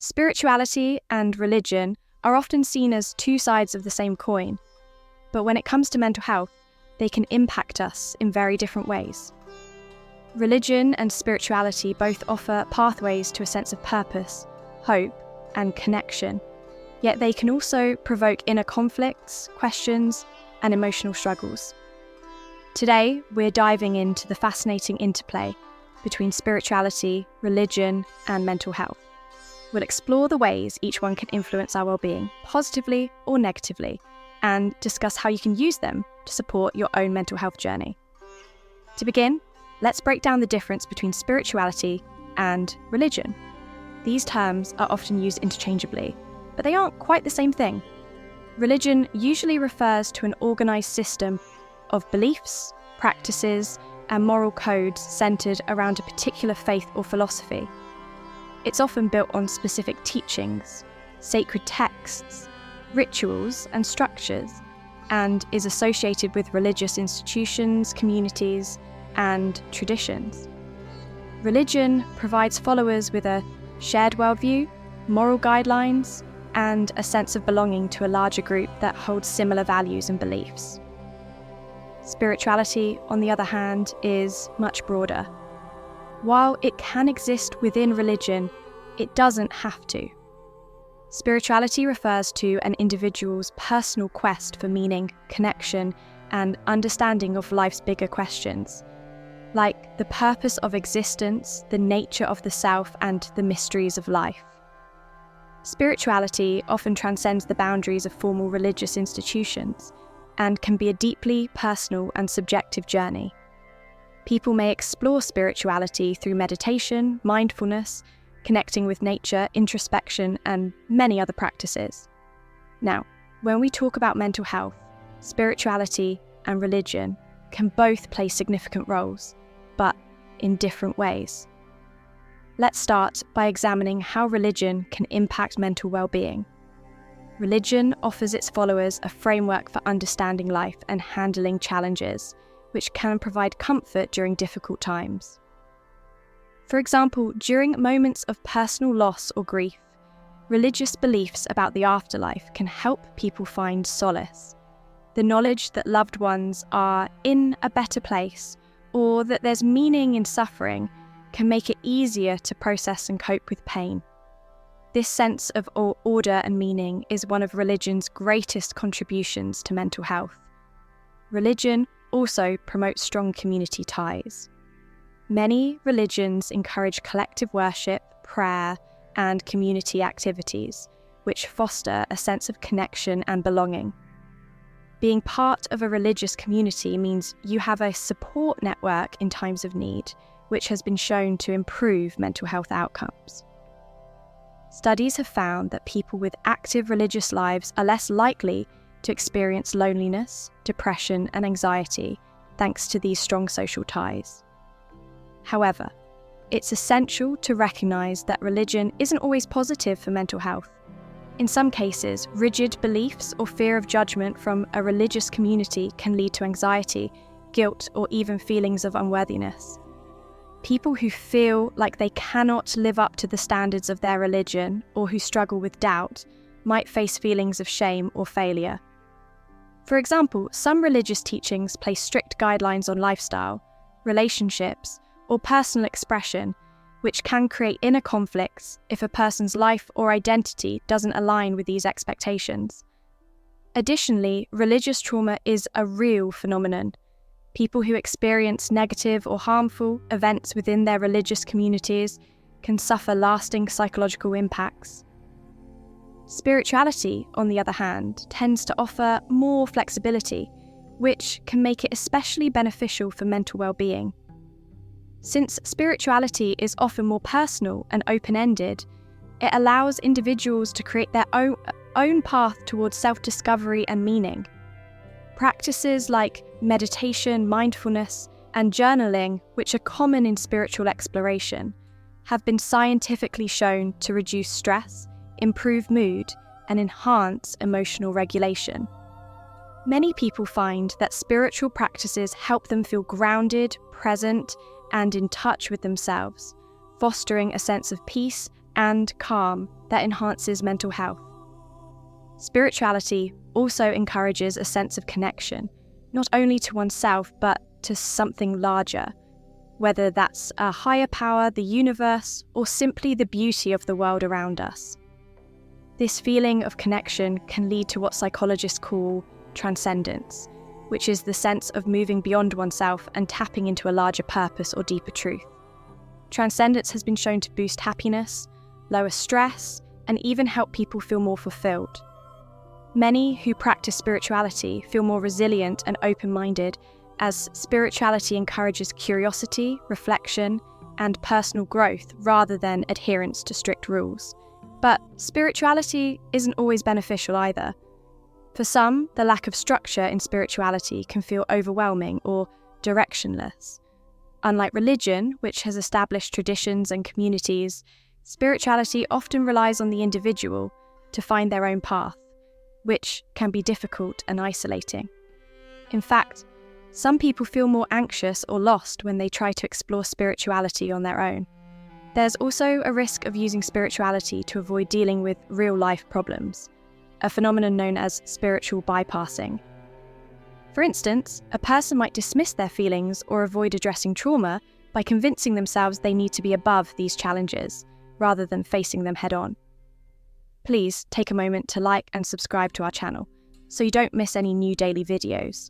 Spirituality and religion are often seen as two sides of the same coin, but when it comes to mental health, they can impact us in very different ways. Religion and spirituality both offer pathways to a sense of purpose, hope, and connection, yet they can also provoke inner conflicts, questions, and emotional struggles. Today, we're diving into the fascinating interplay between spirituality, religion, and mental health. We'll explore the ways each one can influence our well-being, positively or negatively, and discuss how you can use them to support your own mental health journey. To begin, let's break down the difference between spirituality and religion. These terms are often used interchangeably, but they aren't quite the same thing. Religion usually refers to an organized system of beliefs, practices, and moral codes centered around a particular faith or philosophy. It's often built on specific teachings, sacred texts, rituals, and structures, and is associated with religious institutions, communities, and traditions. Religion provides followers with a shared worldview, moral guidelines, and a sense of belonging to a larger group that holds similar values and beliefs. Spirituality, on the other hand, is much broader. While it can exist within religion, it doesn't have to. Spirituality refers to an individual's personal quest for meaning, connection, and understanding of life's bigger questions, like the purpose of existence, the nature of the self, and the mysteries of life. Spirituality often transcends the boundaries of formal religious institutions and can be a deeply personal and subjective journey. People may explore spirituality through meditation, mindfulness, connecting with nature, introspection, and many other practices. Now, when we talk about mental health, spirituality and religion can both play significant roles, but in different ways. Let's start by examining how religion can impact mental well-being. Religion offers its followers a framework for understanding life and handling challenges, which can provide comfort during difficult times. For example, during moments of personal loss or grief, religious beliefs about the afterlife can help people find solace. The knowledge that loved ones are in a better place, or that there's meaning in suffering, can make it easier to process and cope with pain. This sense of order and meaning is one of religion's greatest contributions to mental health. Religion also promotes strong community ties. Many religions encourage collective worship, prayer, and community activities, which foster a sense of connection and belonging. Being part of a religious community means you have a support network in times of need, which has been shown to improve mental health outcomes. Studies have found that people with active religious lives are less likely to experience loneliness, depression, and anxiety, thanks to these strong social ties. However, it's essential to recognize that religion isn't always positive for mental health. In some cases, rigid beliefs or fear of judgment from a religious community can lead to anxiety, guilt, or even feelings of unworthiness. People who feel like they cannot live up to the standards of their religion or who struggle with doubt might face feelings of shame or failure. For example, some religious teachings place strict guidelines on lifestyle, relationships, or personal expression, which can create inner conflicts if a person's life or identity doesn't align with these expectations. Additionally, religious trauma is a real phenomenon. People who experience negative or harmful events within their religious communities can suffer lasting psychological impacts. Spirituality, on the other hand, tends to offer more flexibility, which can make it especially beneficial for mental well-being. Since spirituality is often more personal and open-ended, it allows individuals to create their own path towards self-discovery and meaning. Practices like meditation, mindfulness, and journaling, which are common in spiritual exploration, have been scientifically shown to reduce stress, improve mood, and enhance emotional regulation. Many people find that spiritual practices help them feel grounded, present, and in touch with themselves, fostering a sense of peace and calm that enhances mental health. Spirituality also encourages a sense of connection, not only to oneself but to something larger, whether that's a higher power, the universe, or simply the beauty of the world around us. This feeling of connection can lead to what psychologists call transcendence, which is the sense of moving beyond oneself and tapping into a larger purpose or deeper truth. Transcendence has been shown to boost happiness, lower stress, and even help people feel more fulfilled. Many who practice spirituality feel more resilient and open-minded, as spirituality encourages curiosity, reflection, and personal growth rather than adherence to strict rules. But spirituality isn't always beneficial either. For some, the lack of structure in spirituality can feel overwhelming or directionless. Unlike religion, which has established traditions and communities, spirituality often relies on the individual to find their own path, which can be difficult and isolating. In fact, some people feel more anxious or lost when they try to explore spirituality on their own. There's also a risk of using spirituality to avoid dealing with real-life problems, a phenomenon known as spiritual bypassing. For instance, a person might dismiss their feelings or avoid addressing trauma by convincing themselves they need to be above these challenges, rather than facing them head-on. Please take a moment to like and subscribe to our channel, so you don't miss any new daily videos.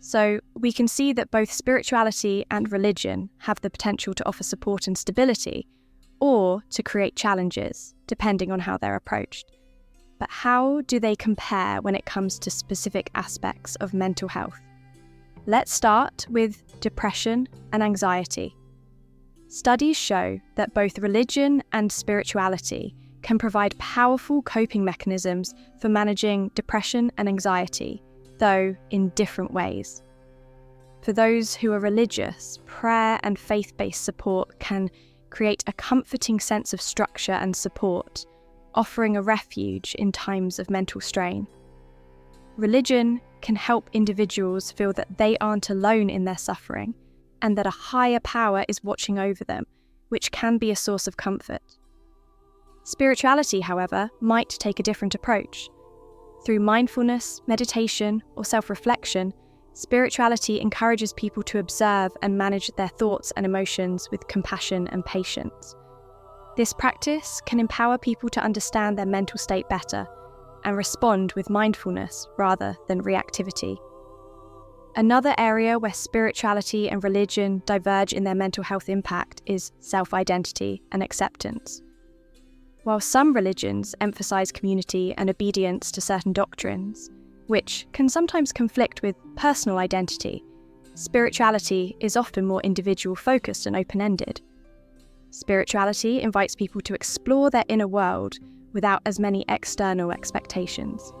So we can see that both spirituality and religion have the potential to offer support and stability, or to create challenges, depending on how they're approached. But how do they compare when it comes to specific aspects of mental health? Let's start with depression and anxiety. Studies show that both religion and spirituality can provide powerful coping mechanisms for managing depression and anxiety, though in different ways. For those who are religious, prayer and faith-based support can create a comforting sense of structure and support, offering a refuge in times of mental strain. Religion can help individuals feel that they aren't alone in their suffering, and that a higher power is watching over them, which can be a source of comfort. Spirituality, however, might take a different approach. Through mindfulness, meditation, or self-reflection, spirituality encourages people to observe and manage their thoughts and emotions with compassion and patience. This practice can empower people to understand their mental state better and respond with mindfulness rather than reactivity. Another area where spirituality and religion diverge in their mental health impact is self-identity and acceptance. While some religions emphasize community and obedience to certain doctrines, which can sometimes conflict with personal identity, spirituality is often more individual-focused and open-ended. Spirituality invites people to explore their inner world without as many external expectations.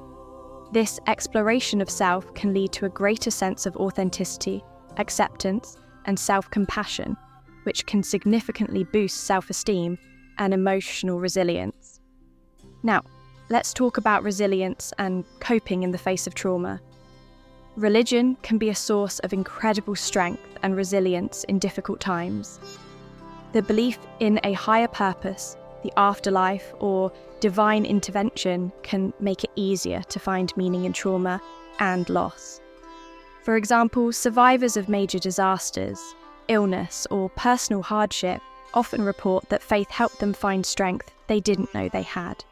This exploration of self can lead to a greater sense of authenticity, acceptance, and self-compassion, which can significantly boost self-esteem and emotional resilience. Now, let's talk about resilience and coping in the face of trauma. Religion can be a source of incredible strength and resilience in difficult times. The belief in a higher purpose, the afterlife, or divine intervention can make it easier to find meaning in trauma and loss. For example, survivors of major disasters, illness, or personal hardship often report that faith helped them find strength they didn't know they had.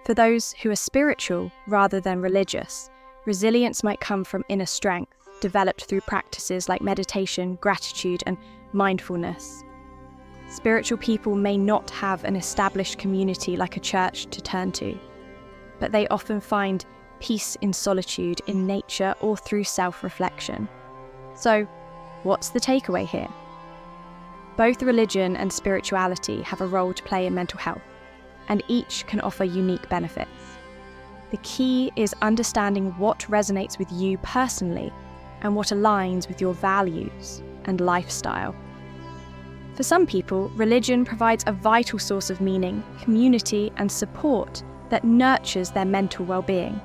For those who are spiritual rather than religious, resilience might come from inner strength, developed through practices like meditation, gratitude, and mindfulness. Spiritual people may not have an established community like a church to turn to, but they often find peace in solitude, in nature, or through self-reflection. So, what's the takeaway here? Both religion and spirituality have a role to play in mental health, and each can offer unique benefits. The key is understanding what resonates with you personally and what aligns with your values and lifestyle. For some people, religion provides a vital source of meaning, community, and support that nurtures their mental well-being.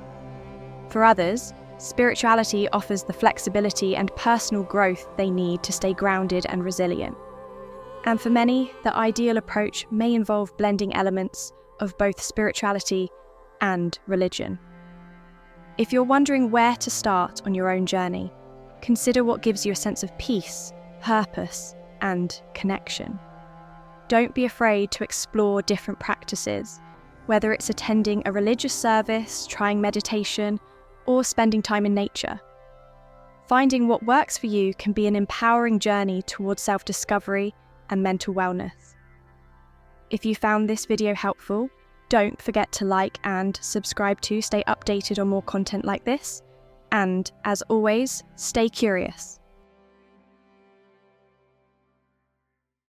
For others, spirituality offers the flexibility and personal growth they need to stay grounded and resilient. And for many, the ideal approach may involve blending elements of both spirituality and religion. If you're wondering where to start on your own journey, consider what gives you a sense of peace, purpose, and connection. Don't be afraid to explore different practices, whether it's attending a religious service, trying meditation, or spending time in nature. Finding what works for you can be an empowering journey towards self-discovery and mental wellness. If you found this video helpful, don't forget to like and subscribe to stay updated on more content like this. And as always, stay curious.